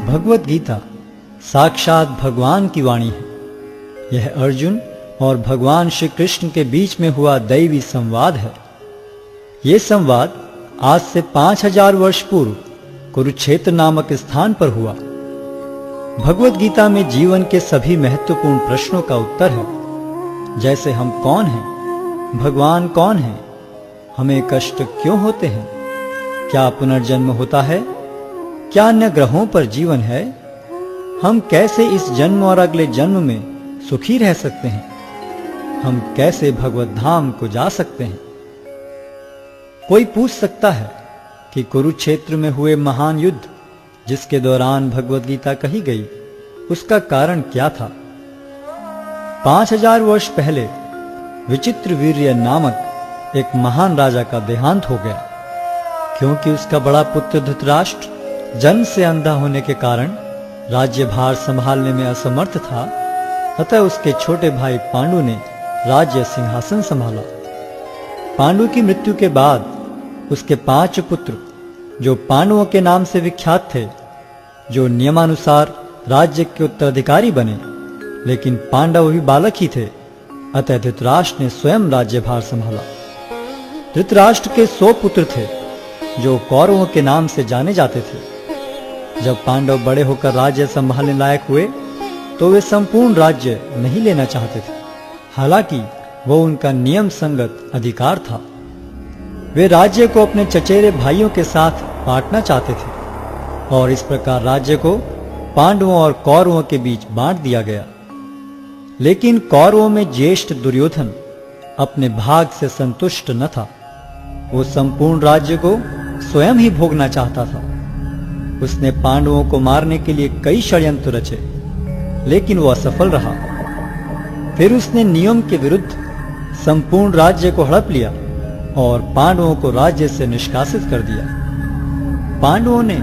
भगवत गीता साक्षात भगवान की वाणी है। यह अर्जुन और भगवान श्री कृष्ण के बीच में हुआ दैवी संवाद है। यह संवाद आज से 5000 वर्ष पूर्व कुरुक्षेत्र नामक स्थान पर हुआ। भगवत गीता में जीवन के सभी महत्वपूर्ण प्रश्नों का उत्तर है, जैसे हम कौन हैं, भगवान कौन है, हमें कष्ट क्यों होते हैं, क्या पुनर्जन्म होता है, क्या अन्य ग्रहों पर जीवन है, हम कैसे इस जन्म और अगले जन्म में सुखी रह सकते हैं, हम कैसे भगवत धाम को जा सकते हैं। कोई पूछ सकता है कि कुरुक्षेत्र में हुए महान युद्ध जिसके दौरान भगवत गीता कही गई, उसका कारण क्या था। 5000 वर्ष पहले विचित्रवीर्य नामक एक महान राजा का देहांत हो गया। क्योंकि उसका बड़ा पुत्र धृतराष्ट्र जन्म से अंधा होने के कारण राज्यभार संभालने में असमर्थ था, अतः उसके छोटे भाई पांडु ने राज्य सिंहासन संभाला। पांडु की मृत्यु के बाद उसके 5 पुत्र, जो पांडवों के नाम से विख्यात थे, जो नियमानुसार राज्य के उत्तराधिकारी बने, लेकिन पांडव भी बालक ही थे, अतः धृतराष्ट्र ने स्वयं राज्यभार संभाला। धृतराष्ट्र के 100 पुत्र थे, जो कौरवों के नाम से जाने जाते थे। जब पांडव बड़े होकर राज्य संभालने लायक हुए, तो वे संपूर्ण राज्य नहीं लेना चाहते थे, हालांकि वो उनका नियम संगत अधिकार था। वे राज्य को अपने चचेरे भाइयों के साथ बांटना चाहते थे, और इस प्रकार राज्य को पांडवों और कौरवों के बीच बांट दिया गया। लेकिन कौरवों में ज्येष्ठ दुर्योधन अपने भाग से संतुष्ट न था। वो संपूर्ण राज्य को स्वयं ही भोगना चाहता था। उसने पांडवों को मारने के लिए कई षड्यंत्र रचे, लेकिन वो असफल रहा। फिर उसने नियम के विरुद्ध संपूर्ण राज्य को हड़प लिया और पांडवों को राज्य से निष्कासित कर दिया। पांडवों ने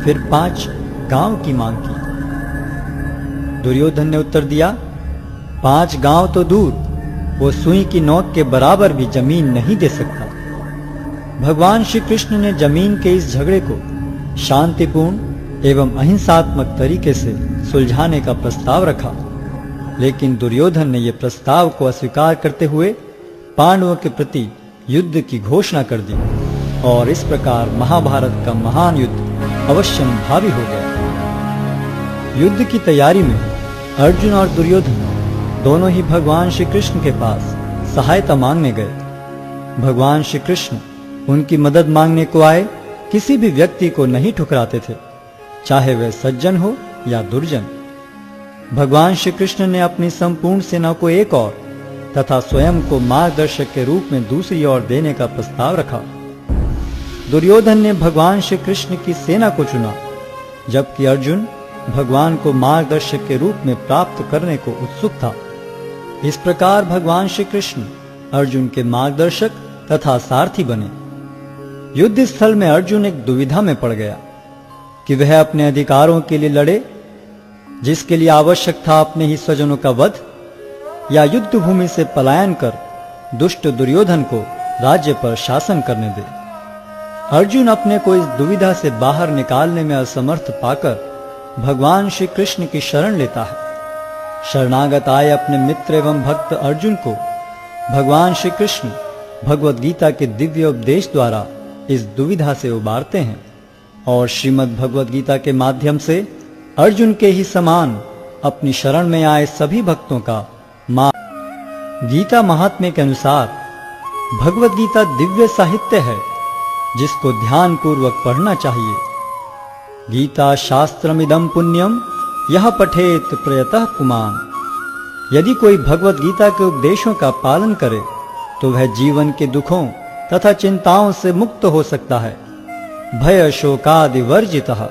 फिर 5 गांव की मांग की। दुर्योधन ने उत्तर दिया, 5 गांव तो दूर, वो सुई की नोक के बराबर भी जमीन नहीं दे सकता। भगवान श्री कृष्ण ने जमीन के इस झगड़े को शांतिपूर्ण एवं अहिंसात्मक तरीके से सुलझाने का प्रस्ताव रखा, लेकिन दुर्योधन ने यह प्रस्ताव को अस्वीकार करते हुए पांडवों के प्रति युद्ध की घोषणा कर दी, और इस प्रकार महाभारत का महान युद्ध अवश्यंभावी हो गया। युद्ध की तैयारी में अर्जुन और दुर्योधन दोनों ही भगवान श्री कृष्ण के पास सहायता मांगने गए। भगवान श्री कृष्ण उनकी मदद मांगने को आए किसी भी व्यक्ति को नहीं ठुकराते थे, चाहे वह सज्जन हो या दुर्जन। भगवान श्री कृष्ण ने अपनी संपूर्ण सेना को एक ओर तथा स्वयं को मार्गदर्शक के रूप में दूसरी ओर देने का प्रस्ताव रखा। दुर्योधन ने भगवान श्री कृष्ण की सेना को चुना, जबकि अर्जुन भगवान को मार्गदर्शक के रूप में प्राप्त करने को उत्सुक था। इस प्रकार भगवान श्री कृष्ण अर्जुन के मार्गदर्शक तथा सारथी बने। युद्ध स्थल में अर्जुन एक दुविधा में पड़ गया कि वह अपने अधिकारों के लिए लड़े, जिसके लिए आवश्यक था अपने ही स्वजनों का वध, या युद्ध भूमि से पलायन कर दुष्ट दुर्योधन को राज्य पर शासन करने दे। अर्जुन अपने को इस दुविधा से बाहर निकालने में असमर्थ पाकर भगवान श्री कृष्ण की शरण लेता है। शरणागत आए अपने मित्र एवं भक्त अर्जुन को भगवान श्री कृष्ण भगवत गीता के दिव्य उपदेश द्वारा इस दुविधा से उबारते हैं, और श्रीमद् भगवत गीता के माध्यम से अर्जुन के ही समान अपनी शरण में आए सभी भक्तों का गीता महात्म्य के अनुसार भगवत गीता दिव्य साहित्य है, जिसको ध्यान पूर्वक पढ़ना चाहिए। गीता शास्त्रमिदं पुण्यम यह पठेत प्रयतः पुमान। यदि कोई भगवत गीता के उपदेशों का पालन करे, तो वह जीवन के दुखों तथा चिंताओं से मुक्त हो सकता है। भय शोकादि वर्जितः,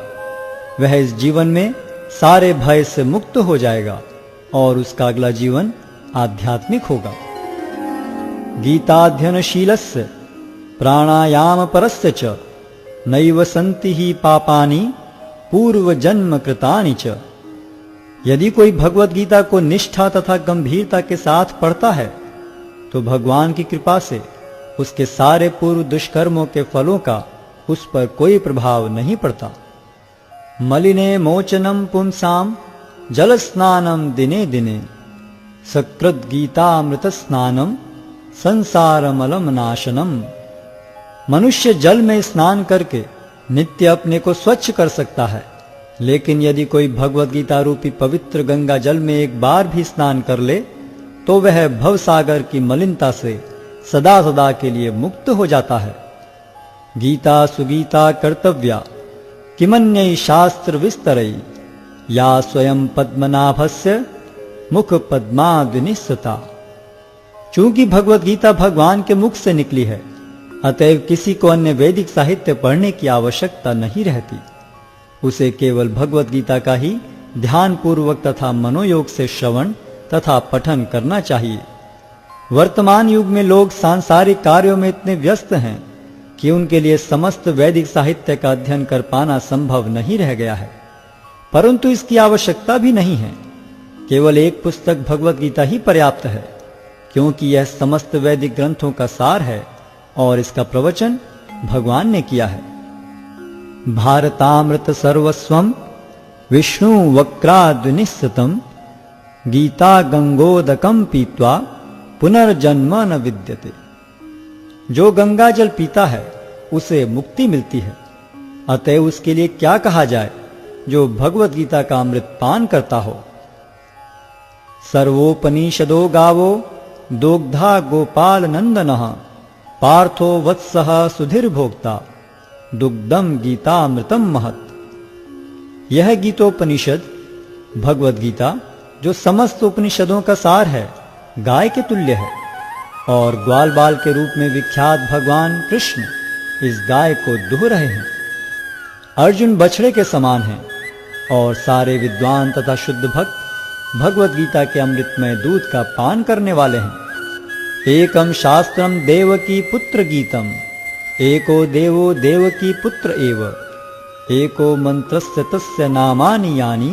वह इस जीवन में सारे भय से मुक्त हो जाएगा और उसका अगला जीवन आध्यात्मिक होगा। गीताध्ययनशीलस्य प्राणायाम परस्य च नैव सन्ति ही पापानि पूर्व जन्म कृतानि च। यदि कोई भगवत गीता को निष्ठा तथा गंभीरता के साथ पढ़ता है, तो भगवान की कृपा से उसके सारे पूर्व दुष्कर्मों के फलों का उस पर कोई प्रभाव नहीं पड़ता। मलिने मोचनम पुंसाम जल स्नानम दिने दिने सकृत गीतामृत स्नानम संसारमलम नाशनम। मनुष्य जल में स्नान करके नित्य अपने को स्वच्छ कर सकता है, लेकिन यदि कोई भगवत गीता रूपी पवित्र गंगा जल में एक बार भी स्नान कर ले तो वह भवसागर की मलिनता से सदा सदा के लिए मुक्त हो जाता है। गीता सुगीता कर्तव्या किमन्यै शास्त्र विस्तरै या स्वयं पद्मनाभस्य मुख पद्माद्विनिस्सता। चूंकि भगवत गीता भगवान के मुख से निकली है, अतएव किसी को अन्य वैदिक साहित्य पढ़ने की आवश्यकता नहीं रहती। उसे केवल भगवत गीता का ही ध्यान पूर्वक तथा मनोयोग से श्रवण तथा पठन करना चाहिए। वर्तमान युग में लोग सांसारिक कार्यों में इतने व्यस्त हैं कि उनके लिए समस्त वैदिक साहित्य का अध्ययन कर पाना संभव नहीं रह गया है, परंतु इसकी आवश्यकता भी नहीं है। केवल एक पुस्तक भगवत गीता ही पर्याप्त है, क्योंकि यह समस्त वैदिक ग्रंथों का सार है और इसका प्रवचन भगवान ने किया है। भारतामृत सर्वस्वम विष्णु वक्राद्विनिस्सतम गीता गंगोदकम पीत्वा पुनर्जन्म न विद्यते। जो गंगा जल पीता है उसे मुक्ति मिलती है, अतएव उसके लिए क्या कहा जाए जो भगवत गीता का अमृत पान करता हो। सर्वोपनिषदो गावो दोग्धा गोपाल नंदनः पार्थो वत्सः सुधीर भोक्ता दुग्धम गीतामृतम महत्। यह गीतोपनिषद भगवत गीता, जो समस्त उपनिषदों का सार है, गाय के तुल्य है और ग्वाल बाल के रूप में विख्यात भगवान कृष्ण इस गाय को दुह रहे हैं। अर्जुन बछड़े के समान हैं और सारे विद्वान तथा शुद्ध भक्त भगवत गीता के अमृतमय दूध का पान करने वाले हैं। एकम शास्त्रम देवकी पुत्र गीतम एको देवो देवकी पुत्र एव एको मंत्रस्य तस्य नामानि यानि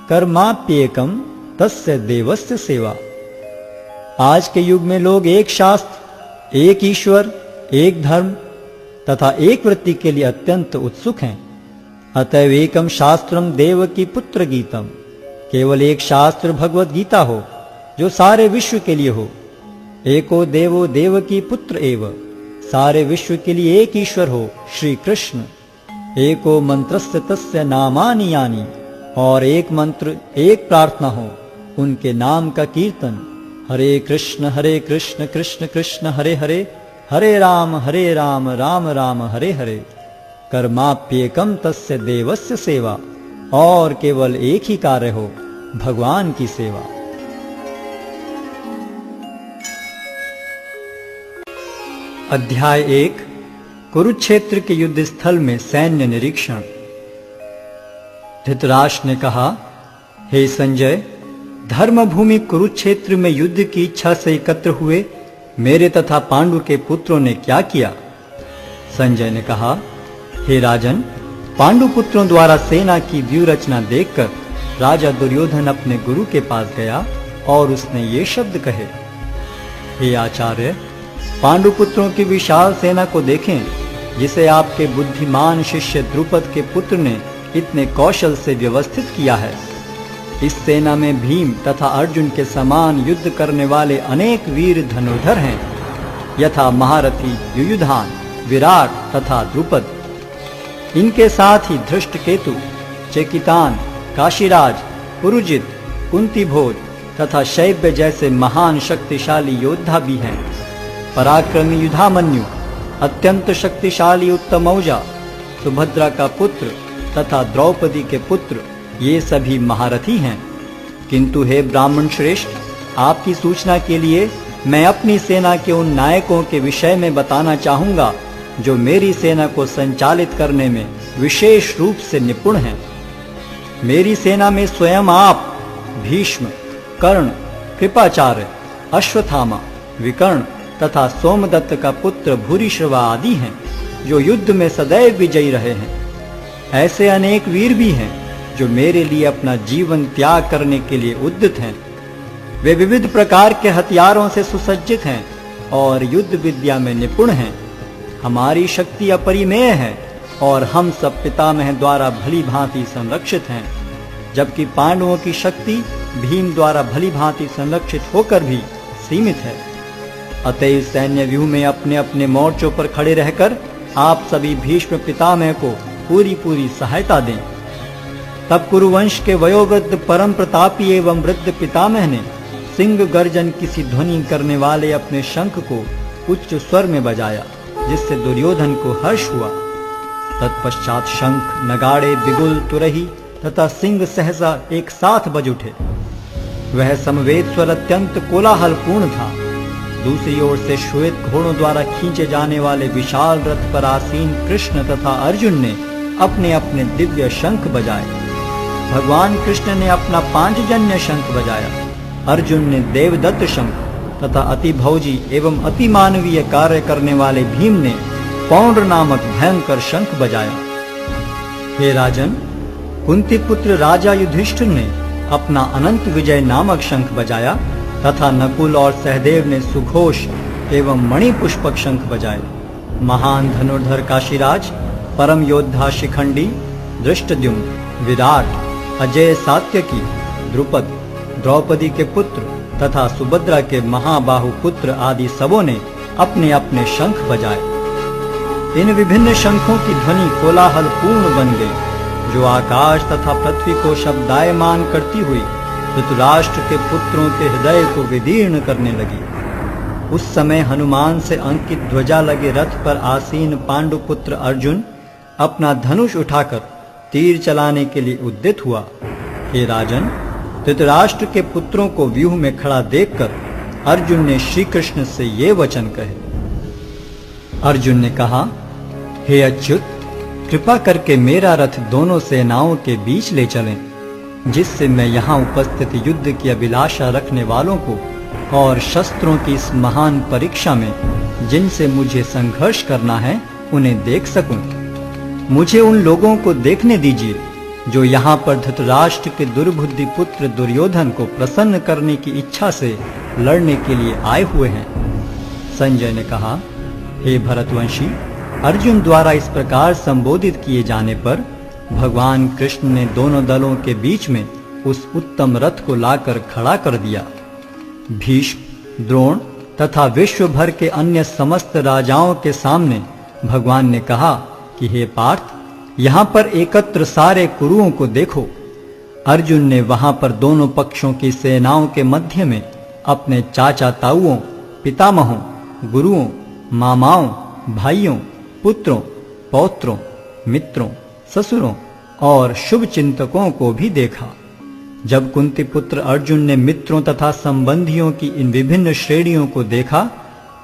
कर्माप्येकम तस्य देवस्य सेवा। आज के युग में लोग एक शास्त्र, एक ईश्वर, एक धर्म तथा एक वृत्ति के लिए अत्यंत उत्सुक हैं। अतएव एकम शास्त्रम देवकी पुत्र गीतम, केवल एक शास्त्र भगवत गीता हो जो सारे विश्व के लिए हो। एको देवो देवकी पुत्र एव, सारे विश्व के लिए एक ईश्वर हो श्री कृष्ण। एको मंत्रस्य तस्य नामानि यानि, और एक मंत्र एक प्रार्थना हो उनके नाम का कीर्तन। हरे कृष्ण कृष्ण कृष्ण हरे हरे, हरे राम राम राम हरे हरे। कर्माप्येकम तस्य देवस्य सेवा, और केवल एक ही कार्य हो, भगवान की सेवा। अध्याय 1 कुरुक्षेत्र के युद्ध स्थल में सैन्य निरीक्षण। धृतराष्ट्र ने कहा, हे संजय, धर्मभूमि कुरुक्षेत्र में युद्ध की इच्छा से एकत्र हुए मेरे तथा पांडु के पुत्रों ने क्या किया? संजय ने कहा, हे राजन, पांडु पुत्रों द्वारा सेना की व्यूह रचना देखकर राजा दुर्योधन अपने गुरु के पास गया और उसने ये शब्द कहे, हे आचार्य, पांडु पुत्रों की विशाल सेना को देखें, जिसे आपके बुद्धिमान शिष्य द्रुपद के पुत्र ने इतने कौशल से व्यवस्थित किया है। इस सेना में भीम तथा अर्जुन के समान युद्ध करने वाले अनेक वीर धनुर्धर हैं, यथा महारथी युयुधान, विराट तथा द्रुपद। इनके साथ ही धृष्टकेतु, चेकितान, काशीराज, पुरुजित, कुंतीभोज तथा शैब्य जैसे महान शक्तिशाली योद्धा भी हैं। पराक्रमी युधामन्यु, अत्यंत शक्तिशाली उत्तमौजा, सुभद्रा का पुत्र तथा द्रौपदी के पुत्र, ये सभी महारथी हैं। किंतु हे ब्राह्मण श्रेष्ठ, आपकी सूचना के लिए मैं अपनी सेना के उन नायकों के विषय में बताना चाहूंगा जो मेरी सेना को संचालित करने में विशेष रूप से निपुण हैं। मेरी सेना में स्वयं आप, भीष्म, कर्ण, कृपाचार्य, अश्वत्थामा, विकर्ण तथा सोमदत्त का पुत्र भूरिश्रवा आदि हैं, जो युद्ध में सदैव विजयी रहे हैं। ऐसे अनेक वीर भी हैं जो मेरे लिए अपना जीवन त्याग करने के लिए उद्यत हैं। वे विविध प्रकार के हथियारों से सुसज्जित हैं और युद्ध विद्या में निपुण हैं। हमारी शक्ति अपरिमेय है और हम सब पितामह द्वारा भली भांति संरक्षित हैं, जबकि पांडवों की शक्ति भीम द्वारा भली भांति संरक्षित होकर भी सीमित है। अतः इस सैन्य व्यूह में अपने अपने मोर्चों पर खड़े रहकर आप सभी भीष्म पितामह को पूरी सहायता दें। तब कुरुवंश के वयोवृद्ध परम प्रतापी एवं वृद्ध पितामह ने सिंह गर्जन किसी ध्वनि करने वाले अपने शंख को उच्च स्वर में बजाया, जिससे दुर्योधन को हर्ष हुआ। तत्पश्चात शंख, नगाड़े, बिगुल, तुरही तथा सिंह सहसा एक साथ बज उठे। वह समवेत स्वर अत्यंत कोलाहलपूर्ण था। दूसरी ओर से श्वेत घोड़ों द्वारा खींचे जाने वाले विशाल रथ पर आसीन कृष्ण तथा अर्जुन ने अपने अपने दिव्य शंख बजाए। भगवान कृष्ण ने अपना पांचजन्य शंख बजाया, अर्जुन ने देवदत्त शंख तथा अति भौजी एवं अति मानवीय कार्य करने वाले भीम ने पौंड्र नामक भयंकर शंख बजाया। हे राजन, कुंती पुत्र राजा युधिष्ठिर ने अपना अनंत विजय नामक शंख बजाया तथा नकुल और सहदेव ने सुघोष एवं मणिपुष्पक शंख बजाए। महान धनुर्धर काशीराज, परम योद्धा शिखंडी, धृष्टद्युम्न, विराट, अजय सात्यकी, द्रुपद, द्रौपदी के पुत्र तथा सुभद्रा के महाबाहु पुत्र आदि सबों ने अपने अपने शंख बजाए। इन विभिन्न शंखों की ध्वनि कोलाहल पूर्ण बन गई, जो आकाश तथा पृथ्वी को शब्दायमान करती हुई धृतराष्ट्र के पुत्रों के हृदय को विदीर्ण करने लगी। उस समय हनुमान से अंकित ध्वजा लगे रथ पर आसीन पांडुपुत्र अर्जुन अपना धनुष उठाकर तीर चलाने के लिए उद्यत हुआ। हे राजन, धृतराष्ट्र के पुत्रों को व्यूह में खड़ा देखकर अर्जुन ने श्री कृष्ण से ये वचन कहे। अर्जुन ने कहा, हे अच्युत, कृपा करके मेरा रथ दोनों सेनाओं के बीच ले चलें, जिससे मैं यहाँ उपस्थित युद्ध की अभिलाषा रखने वालों को और शस्त्रों की इस महान परीक्षा में जिनसे मुझे संघर्ष करना है उन्हें देख सकूं। मुझे उन लोगों को देखने दीजिए जो यहाँ पर धृतराष्ट्र के दुर्बुद्धि पुत्र दुर्योधन को प्रसन्न करने की इच्छा से लड़ने के लिए आए हुए हैं। संजय ने कहा, हे भरतवंशी, अर्जुन द्वारा इस प्रकार संबोधित किए जाने पर भगवान कृष्ण ने दोनों दलों के बीच में उस उत्तम रथ को लाकर खड़ा कर दिया। भीष्म, द्रोण तथा विश्व भर के अन्य समस्त राजाओं के सामने भगवान ने कहा कि हे पार्थ, यहाँ पर एकत्र सारे कुरुओं को देखो। अर्जुन ने वहां पर दोनों पक्षों की सेनाओं के मध्य में अपने चाचा ताऊओं, पितामहों, गुरुओं, मामाओं, भाइयों, पुत्रों, पौत्रों, मित्रों, ससुरों और शुभ चिंतकों को भी देखा। जब कुंती पुत्र अर्जुन ने मित्रों तथा संबंधियों की इन विभिन्न श्रेणियों को देखा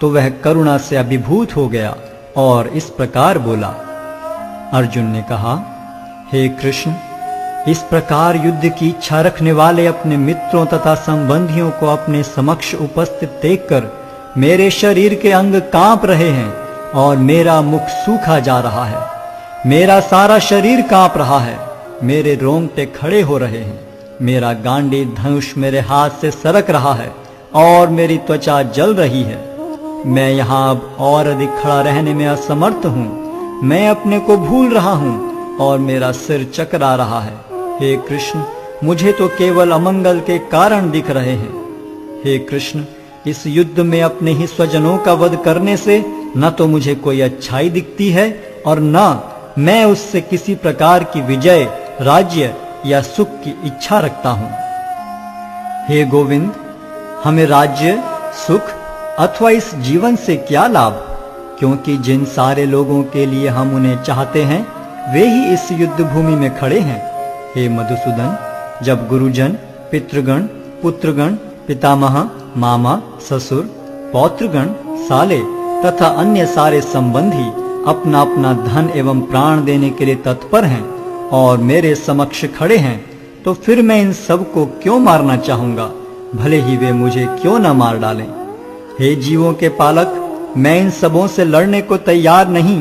तो वह करुणा से अभिभूत हो गया और इस प्रकार बोला। अर्जुन ने कहा, हे कृष्ण, इस प्रकार युद्ध की इच्छा रखने वाले अपने मित्रों तथा संबंधियों को अपने समक्ष उपस्थित देखकर मेरे शरीर के अंग कांप रहे हैं और मेरा मुख सूखा जा रहा है। मेरा सारा शरीर कांप रहा है, मेरे रोंगटे खड़े हो रहे हैं, मेरा गांडी धनुष मेरे हाथ से सरक रहा है और मेरी त्वचा जल रही है। मैं यहाँ अब और अधिक खड़ा रहने में असमर्थ हूँ। मैं अपने को भूल रहा हूँ और मेरा सिर चकरा रहा है। हे कृष्ण, मुझे तो केवल अमंगल के कारण दिख रहे हैं। हे कृष्ण, इस युद्ध में अपने ही स्वजनों का वध करने से न तो मुझे कोई अच्छाई दिखती है और न मैं उससे किसी प्रकार की विजय, राज्य या सुख की इच्छा रखता हूं। हे गोविंद, हमें राज्य, सुख अथवा इस जीवन से क्या लाभ, क्योंकि जिन सारे लोगों के लिए हम उन्हें चाहते हैं वे ही इस युद्ध भूमि में खड़े हैं। हे मधुसूदन, जब गुरुजन, पितृगण, पुत्रगण, पितामह, मामा, ससुर, पौत्रगण, साले तथा अन्य सारे संबंधी अपना अपना धन एवं प्राण देने के लिए तत्पर हैं और मेरे समक्ष खड़े हैं, तो फिर मैं इन सब को क्यों मारना चाहूंगा, भले ही वे मुझे क्यों न मार डालें। हे जीवों के पालक, मैं इन सबों से लड़ने को तैयार नहीं,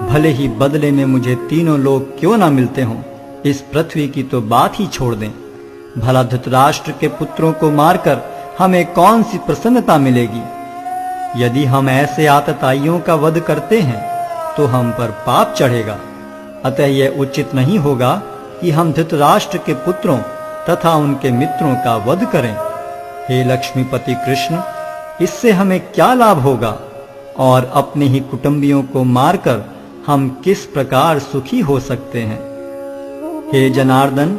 भले ही बदले में मुझे तीनों लोग क्यों न मिलते हों। इस पृथ्वी की तो बात ही छोड़ दें। भला धृतराष्ट्र के पुत्रों को मारकर हमें कौन सी प्रसन्नता मिलेगी। यदि हम ऐसे आतताइयों का वध करते हैं तो हम पर पाप चढ़ेगा। अतः यह उचित नहीं होगा कि हम धृतराष्ट्र के पुत्रों तथा उनके मित्रों का वध करें। हे लक्ष्मीपति कृष्ण, इससे हमें क्या लाभ होगा और अपने ही कुटुंबियों को मारकर हम किस प्रकार सुखी हो सकते हैं। हे जनार्दन,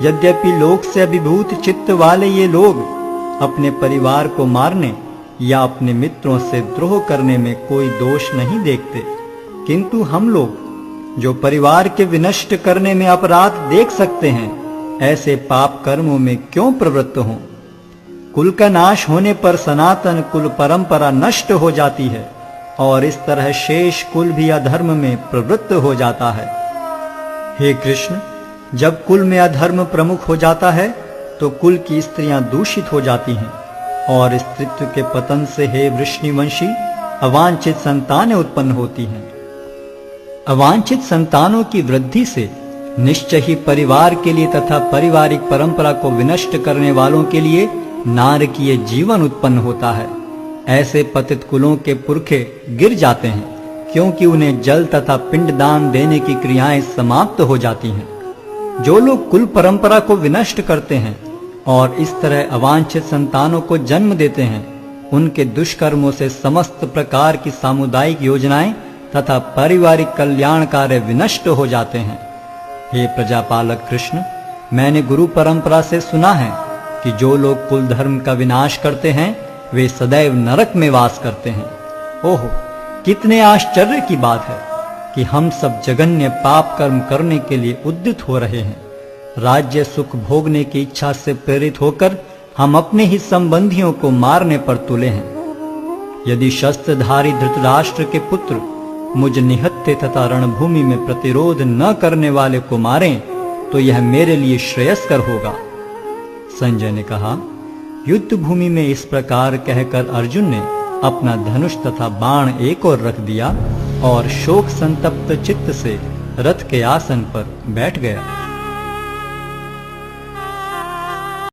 यद्यपि लोक से अभिभूत चित्त वाले ये लोग अपने परिवार को मारने या अपने मित्रों से द्रोह करने में कोई दोष नहीं देखते, किंतु हम लोग जो परिवार के विनष्ट करने में अपराध देख सकते हैं, ऐसे पाप कर्मों में क्यों प्रवृत्त हों। कुल का नाश होने पर सनातन कुल परंपरा नष्ट हो जाती है और इस तरह शेष कुल भी अधर्म में प्रवृत्त हो जाता है। हे कृष्ण, जब कुल में अधर्म प्रमुख हो जाता है तो कुल की स्त्रियां दूषित हो जाती हैं और स्त्रीत्व के पतन से हे वृष्णिवंशी अवांछित संतानें उत्पन्न होती हैं। अवांछित संतानों की वृद्धि से निश्चय ही परिवार के लिए तथा पारिवारिक परंपरा को विनष्ट करने वालों के लिए नारकीय जीवन उत्पन्न होता है। ऐसे पतित कुलों के पुरखे गिर जाते हैं, क्योंकि उन्हें जल तथा पिंडदान देने की क्रियाएं समाप्त हो जाती हैं। जो लोग कुल परंपरा को विनष्ट करते हैं और इस तरह अवांछित संतानों को जन्म देते हैं, उनके दुष्कर्मों से समस्त प्रकार की सामुदायिक योजनाएं तथा पारिवारिक कल्याण कार्य विनष्ट हो जाते हैं। हे प्रजापालक कृष्ण, मैंने गुरु परंपरा से सुना है कि जो लोग कुल धर्म का विनाश करते हैं वे सदैव नरक में वास करते हैं। ओहो, कितने आश्चर्य की बात है कि हम सब जघन्य पाप कर्म करने के लिए उद्यत हो रहे हैं। राज्य सुख भोगने की इच्छा से प्रेरित होकर हम अपने ही संबंधियों को मारने पर तुले हैं। यदि शस्त्रधारी धृतराष्ट्र के पुत्र मुझ निहत्थे तथा रणभूमि में प्रतिरोध न करने वाले को मारें तो यह मेरे लिए श्रेयस्कर होगा। संजय ने कहा, युद्ध भूमि में इस प्रकार कहकर अर्जुन ने अपना धनुष तथा बाण एक ओर रख दिया और शोक संतप्त चित्त से रथ के आसन पर बैठ गया।